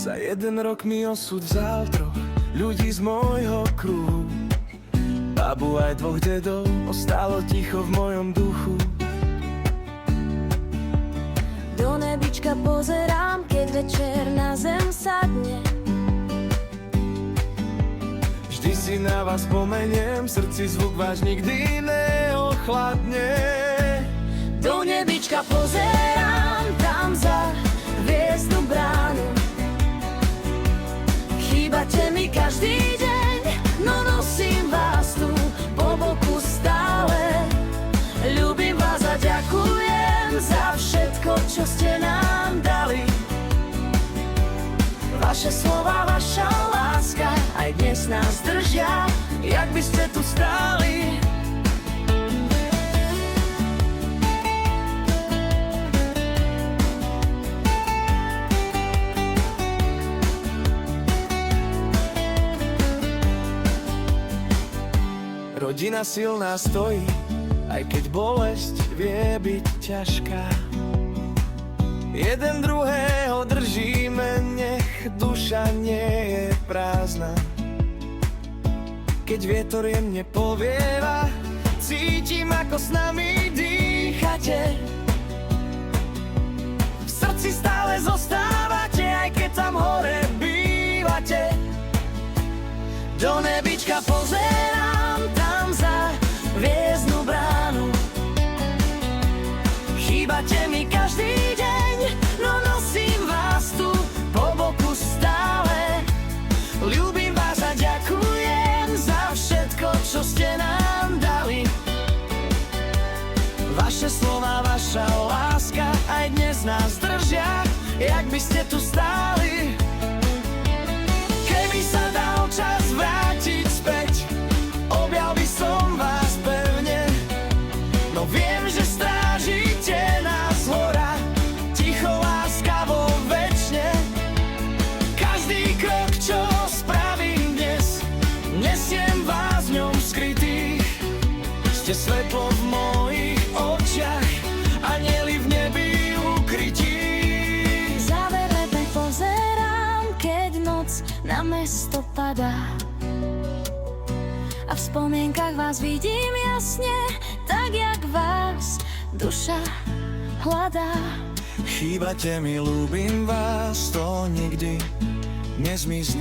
Za 1 rok mi osud vzal troch ľudí z môjho kruhu. Babu aj 2 dedov, ostalo ticho v mojom duchu. Do nebička pozerám, keď večer na zem sadne. Vždy si na vás spomeniem, v srdci zvuk váš nikdy neochladne. Do nebička pozerám, tam za hviezdnu bránu. Chýbate mi každý deň, no nosím vás tu po boku stále. Ľúbim vás a ďakujem za všetko, čo ste nám dali. Vaše slova, vaša láska aj dnes nás držia, jak by ste tu stáli. Rodina silná stojí, aj keď bolesť vie byť ťažká. Jeden druhého držíme, nech duša nie je prázdna. Keď vietor jemne povieva, cítim, ako s nami dýchate. V srdci stále zostávate, aj keď tam hore bývate. Do nebička pozerám, tam za hviezdnu bránu. Chýbate mi každý deň, no nosím vás tu po boku stále. Ľúbim vás a ďakujem za všetko, čo ste nám dali. Vaše slova, vaša láska aj dnes nás držia, jak by ste tu stáli. Keby sa dal čas vrátiť späť, objal by som vás pevne. No viem, že strážite nás hora, ticho, láskavo, večne. Každý krok, čo spravím dnes, nesiem vás v ňom skrytých. Ste svetlo v mojich očiach, anjeli v nebi ukrytí. Záverebe pozerám, keď noc na mesto padá. A v spomienkach vás vidím jasne, tak jak vás duša hľadá. Chýbate mi, ľúbim vás, to nikdy nezmizne.